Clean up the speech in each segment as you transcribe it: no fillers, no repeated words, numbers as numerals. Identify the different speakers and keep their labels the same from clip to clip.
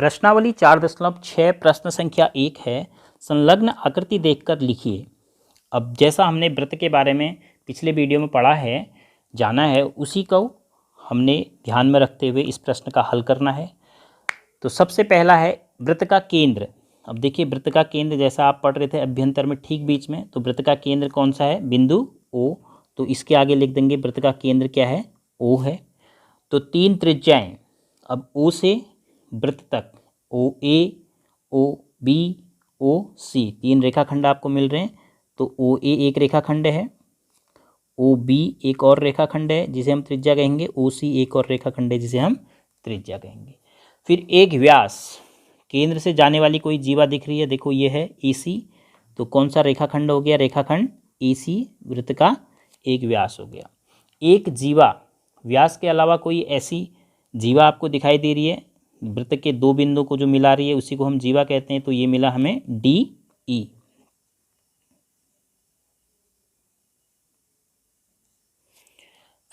Speaker 1: प्रश्नावली 4.6 प्रश्न संख्या 1 है। संलग्न आकृति देखकर लिखिए। अब जैसा हमने वृत्त के बारे में पिछले वीडियो में पढ़ा है, जाना है, उसी को हमने ध्यान में रखते हुए इस प्रश्न का हल करना है। तो सबसे पहला है वृत्त का केंद्र। अब देखिए, वृत्त का केंद्र जैसा आप पढ़ रहे थे अभ्यंतर में ठीक बीच में, तो वृत्त का केंद्र कौन सा है? बिंदु ओ। तो इसके आगे लिख देंगे वृत्त का केंद्र क्या है? ओ है। तो 3 त्रिज्याएं, अब ओ से वृत्त तक ओ ए, ओ बी, ओ सी, 3 रेखाखंड आपको मिल रहे हैं। तो ओ ए एक रेखाखंड है, ओ बी एक और रेखाखंड है जिसे हम त्रिज्या कहेंगे, ओ सी एक और रेखाखंड है जिसे हम त्रिज्या कहेंगे। फिर एक व्यास, केंद्र से जाने वाली कोई जीवा दिख रही है, देखो ये है ए सी। तो कौन सा रेखाखंड हो गया? रेखाखंड ए सी वृत्त का एक व्यास हो गया। एक जीवा, व्यास के अलावा कोई ऐसी जीवा आपको दिखाई दे रही है वृत्त के 2 बिंदु को जो मिला रही है, उसी को हम जीवा कहते हैं। तो ये मिला हमें डी ई।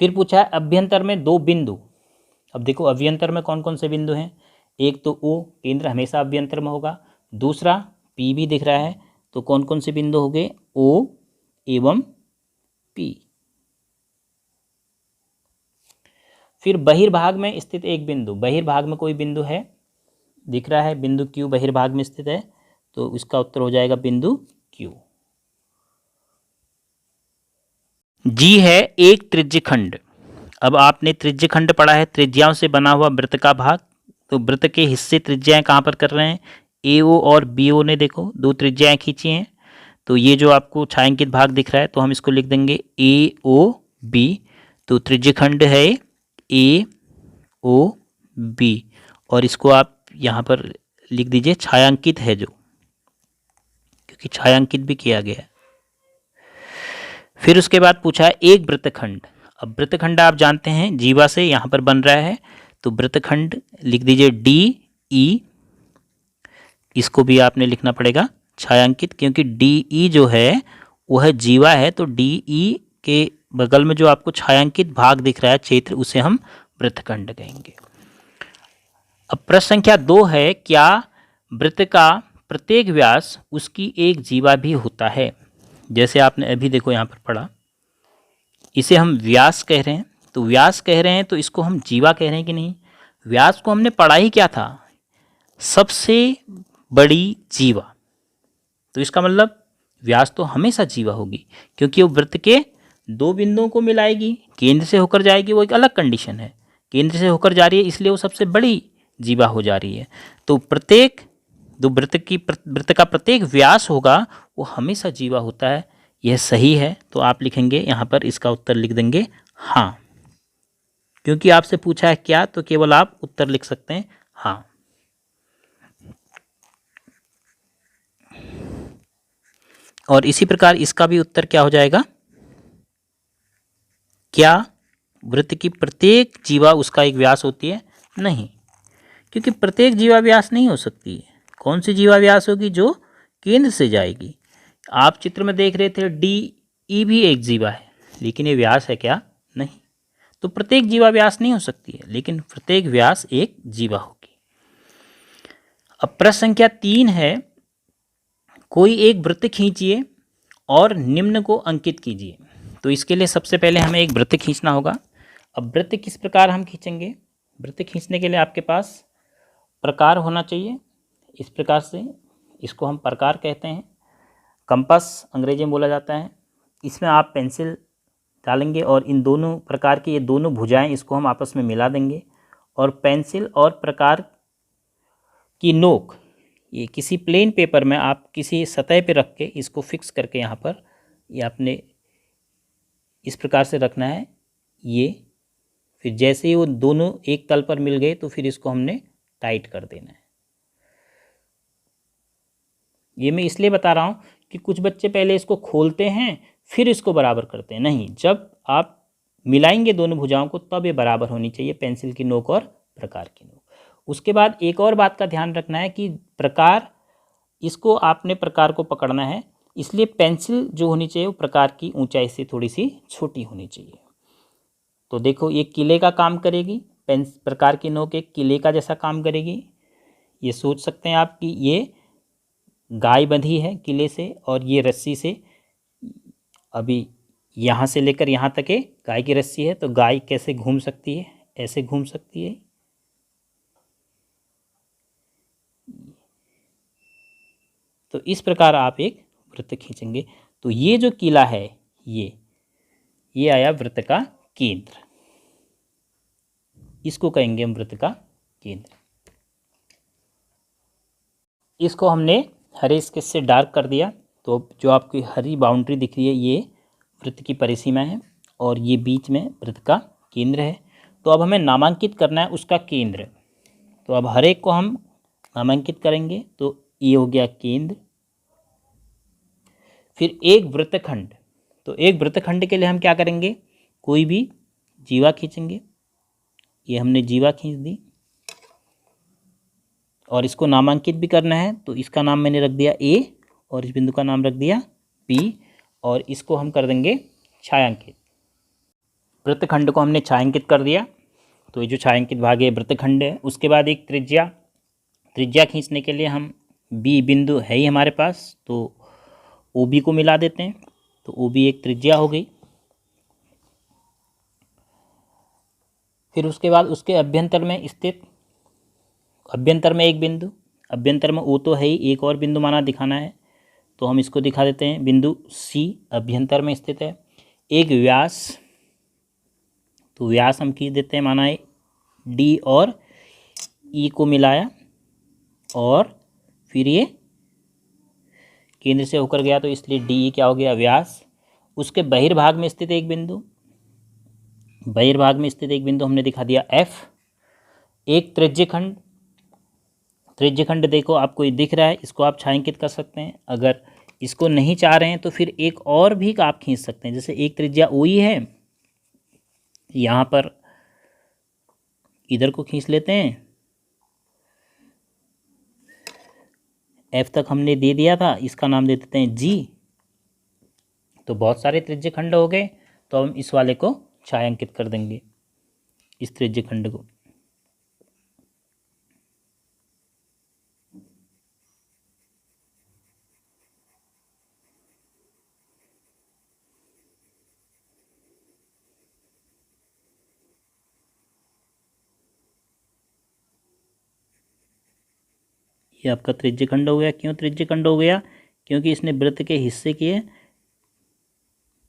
Speaker 1: फिर पूछा है अभ्यंतर में 2 बिंदु। अब देखो अभ्यंतर में कौन कौन से बिंदु हैं? एक तो ओ, केंद्र हमेशा अभ्यंतर में होगा। दूसरा पी भी दिख रहा है। तो कौन कौन से बिंदु हो गए? ओ एवं पी। फिर बहिर्भाग में स्थित एक बिंदु, बहिर्भाग में कोई बिंदु है दिख रहा है, बिंदु क्यू बहिर्भाग में स्थित है। तो इसका उत्तर हो जाएगा बिंदु क्यू। जी है एक त्रिज्यखंड। अब आपने त्रिज्यखंड पढ़ा है, त्रिज्याओं से बना हुआ वृत्त का भाग। तो वृत्त के हिस्से त्रिज्याएं कहाँ पर कर रहे हैं? ए ओ और बी ओ ने देखो 2 त्रिज्याएं खींची हैं। तो ये जो आपको छायांकित भाग दिख रहा है, तो हम इसको लिख देंगे ए ओ बी। तो त्रिज्यखंड है ए ओ बी, और इसको आप यहाँ पर लिख दीजिए छायांकित है जो, क्योंकि छायांकित भी किया गया है। फिर उसके बाद पूछा है एक वृत्तखंड। अब वृत्तखंड आप जानते हैं जीवा से यहाँ पर बन रहा है, तो वृत्तखंड लिख दीजिए डी ई। इसको भी आपने लिखना पड़ेगा छायांकित, क्योंकि डी ई जो है वह जीवा है। तो डी ई के बगल में जो आपको छायांकित भाग दिख रहा है क्षेत्र, उसे हम वृत्तखंड कहेंगे। अब प्रश्न संख्या 2 है, क्या वृत्त का प्रत्येक व्यास उसकी एक जीवा भी होता है? जैसे आपने अभी देखो यहाँ पर पढ़ा, इसे हम व्यास कह रहे हैं। तो व्यास कह रहे हैं तो इसको हम जीवा कह रहे हैं कि नहीं? व्यास को हमने पढ़ा ही क्या था? सबसे बड़ी जीवा। तो इसका मतलब व्यास तो हमेशा जीवा होगी, क्योंकि वो वृत्त के 2 बिंदुओं को मिलाएगी, केंद्र से होकर जाएगी, वो एक अलग कंडीशन है। केंद्र से होकर जा रही है इसलिए वो सबसे बड़ी जीवा हो जा रही है। तो प्रत्येक जो वृत्त का प्रत्येक व्यास होगा वो हमेशा जीवा होता है। यह सही है। तो आप लिखेंगे यहाँ पर, इसका उत्तर लिख देंगे हाँ। क्योंकि आपसे पूछा है क्या, तो केवल आप उत्तर लिख सकते हैं हाँ। और इसी प्रकार इसका भी उत्तर क्या हो जाएगा? क्या वृत्त की प्रत्येक जीवा उसका एक व्यास होती है? नहीं, क्योंकि प्रत्येक जीवा व्यास नहीं हो सकती है। कौन सी जीवा व्यास होगी? जो केंद्र से जाएगी। आप चित्र में देख रहे थे डी ई भी एक जीवा है, लेकिन ये व्यास है क्या? नहीं। तो प्रत्येक जीवा व्यास नहीं हो सकती है, लेकिन प्रत्येक व्यास एक जीवा होगी। अब प्रश्न संख्या 3 है, कोई एक वृत्त खींचिए और निम्न को अंकित कीजिए। तो इसके लिए सबसे पहले हमें एक वृत्त खींचना होगा। अब वृत्त किस प्रकार हम खींचेंगे? वृत्त खींचने के लिए आपके पास प्रकार होना चाहिए। इस प्रकार से, इसको हम प्रकार कहते हैं। कंपास अंग्रेजी में बोला जाता है। इसमें आप पेंसिल डालेंगे और इन दोनों प्रकार की ये दोनों भुजाएं, इसको हम आपस में मिला देंगे। और पेंसिल और प्रकार की नोक ये किसी प्लेन पेपर में आप किसी सतह पे रख के इसको फिक्स करके यहाँ पर ये आपने इस प्रकार से रखना है। ये फिर जैसे ही वो दोनों एक तल पर मिल गए, तो फिर इसको हमने टाइट कर देना है। ये मैं इसलिए बता रहा हूँ कि कुछ बच्चे पहले इसको खोलते हैं फिर इसको बराबर करते हैं। नहीं, जब आप मिलाएंगे दोनों भुजाओं को तब ये बराबर होनी चाहिए, पेंसिल की नोक और प्रकार की नोक। उसके बाद एक और बात का ध्यान रखना है कि प्रकार, इसको आपने प्रकार को पकड़ना है, इसलिए पेंसिल जो होनी चाहिए वो प्रकार की ऊंचाई से थोड़ी सी छोटी होनी चाहिए। तो देखो ये किले का काम करेगी, प्रकार की नोक एक किले का जैसा काम करेगी। ये सोच सकते हैं आप कि ये गाय बंधी है किले से और ये रस्सी से अभी यहाँ से लेकर यहाँ तक है गाय की रस्सी है, तो गाय कैसे घूम सकती है, ऐसे घूम सकती है। तो इस प्रकार आप एक वृत्त खींचेंगे। तो ये जो किला है ये आया वृत्त का केंद्र, इसको कहेंगे हम वृत्त का केंद्र। इसको हमने हरे स्केच से डार्क कर दिया, तो जो आपकी हरी बाउंड्री दिख रही है ये वृत्त की परिसीमा है और ये बीच में वृत्त का केंद्र है। तो अब हमें नामांकित करना है उसका केंद्र। तो अब हर एक को हम नामांकित करेंगे। तो ये हो गया केंद्र। फिर एक वृत्तखंड। तो एक वृत्तखंड के लिए हम क्या करेंगे, कोई भी जीवा खींचेंगे। ये हमने जीवा खींच दी और इसको नामांकित भी करना है, तो इसका नाम मैंने रख दिया ए और इस बिंदु का नाम रख दिया बी और इसको हम कर देंगे छायांकित। वृत्तखंड को हमने छायांकित कर दिया, तो ये जो छायांकित भाग है वृत्तखंड है। उसके बाद एक त्रिज्या खींचने के लिए हम बी बिंदु है ही हमारे पास, तो ओ बी को मिला देते हैं, तो ओ बी एक त्रिज्या हो गई। फिर उसके बाद उसके अभ्यंतर में स्थित, अभ्यंतर में एक बिंदु, अभ्यंतर में ओ तो है ही, एक और बिंदु माना दिखाना है, तो हम इसको दिखा देते हैं बिंदु सी अभ्यंतर में स्थित है। एक व्यास, तो व्यास हम खींच देते हैं, माना है डी और ई को मिलाया और फिर ये केंद्र से होकर गया, तो इसलिए डी ई क्या हो गया, व्यास। उसके बहिर्भाग में स्थित एक बिंदु, बहिर्भाग में स्थित एक बिंदु हमने दिखा दिया एफ। एक त्रिज्यखंड, त्रिज्यखंड देखो आपको ये दिख रहा है, इसको आप छायांकित कर सकते हैं। अगर इसको नहीं चाह रहे हैं तो फिर एक और भी आप खींच सकते हैं, जैसे एक त्रिज्या ओ ई है, यहाँ पर इधर को खींच लेते हैं, एफ तक हमने दे दिया था, इसका नाम दे देते हैं जी। तो बहुत सारे त्रिज्यखंड हो गए, तो हम इस वाले को छायांकित कर देंगे, इस त्रिज्यखंड को। ये आपका त्रिज्यखंड हो गया। क्यों त्रिज्यखंड हो गया, क्योंकि इसने वृत्त के हिस्से किए,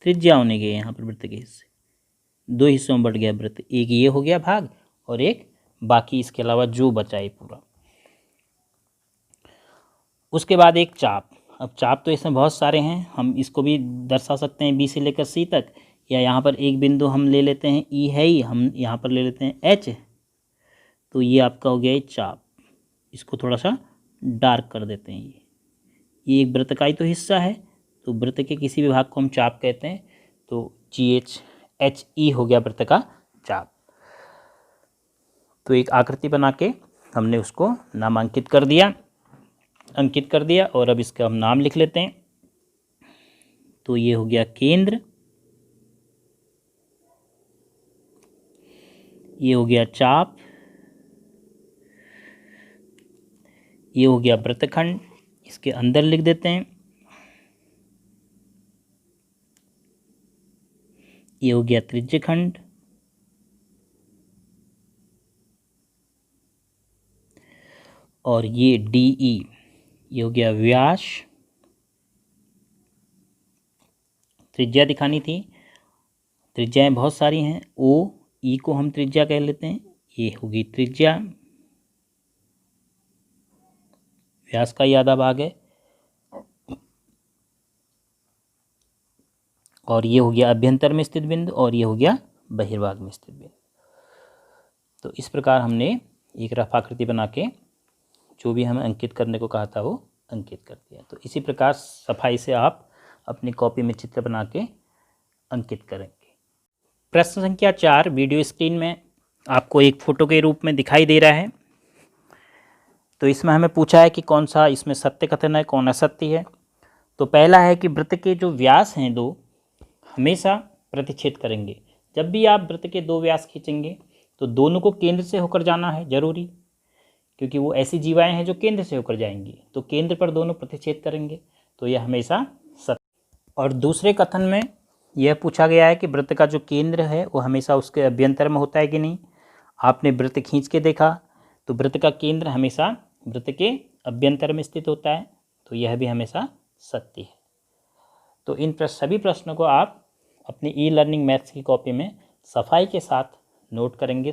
Speaker 1: त्रिज्या होने गए यहाँ पर वृत्त के हिस्से, दो हिस्सों में बट गया वृत्त, एक ये हो गया भाग और एक बाकी इसके अलावा जो बचा है पूरा। उसके बाद एक चाप। अब चाप तो इसमें बहुत सारे हैं, हम इसको भी दर्शा सकते हैं बी से लेकर सी तक, या यहाँ पर एक बिंदु हम ले लेते हैं ई है ही, हम यहाँ पर ले लेते हैं एच, तो ये आपका हो गया ये चाप। इसको थोड़ा सा डार्क कर देते हैं। ये एक वृत्त का ही तो हिस्सा है, तो वृत्त के किसी भी भाग को हम चाप कहते हैं, तो जी एच एच ई हो गया वृत्त का चाप। तो एक आकृति बना के हमने उसको नामांकित कर दिया, अंकित कर दिया, और अब इसका हम नाम लिख लेते हैं। तो ये हो गया केंद्र, ये हो गया चाप, ये हो गया वृत्तखंड, इसके अंदर लिख देते हैं, ये हो गया त्रिज्यखंड, और ये डी ई, ये हो गया व्यास। त्रिज्या दिखानी थी, त्रिज्याएं बहुत सारी हैं, ओ ई को हम त्रिज्या कह लेते हैं, ये होगी त्रिज्या, व्यास का ही आधा भाग है, और ये हो गया अभ्यंतर में स्थित बिंदु, और ये हो गया बहिर्भाग में स्थित बिंदु। तो इस प्रकार हमने एक रफ आकृति बना के जो भी हमें अंकित करने को कहा था वो अंकित कर दिया। तो इसी प्रकार सफाई से आप अपनी कॉपी में चित्र बना के अंकित करेंगे। प्रश्न संख्या 4 वीडियो स्क्रीन में आपको एक फोटो के रूप में दिखाई दे रहा है। तो इसमें हमें पूछा है कि कौन सा इसमें सत्य कथन है, कौन असत्य है। तो पहला है कि वृत्त के जो व्यास हैं दो हमेशा प्रतिच्छेद करेंगे। जब भी आप वृत्त के दो व्यास खींचेंगे तो दोनों को केंद्र से होकर जाना है जरूरी, क्योंकि वो ऐसी जीवाएं हैं जो केंद्र से होकर जाएंगी, तो केंद्र पर दोनों प्रतिच्छेद करेंगे, तो यह हमेशा सत्य। और दूसरे कथन में यह पूछा गया है कि वृत्त का जो केंद्र है वो हमेशा उसके अभ्यंतर में होता है कि नहीं। आपने वृत्त खींच के देखा तो वृत्त का केंद्र हमेशा वृत्त के अभ्यंतर में स्थित होता है, तो यह भी हमेशा सत्य है। तो इन सभी प्रश्नों को आप अपनी ई लर्निंग मैथ्स की कॉपी में सफाई के साथ नोट करेंगे।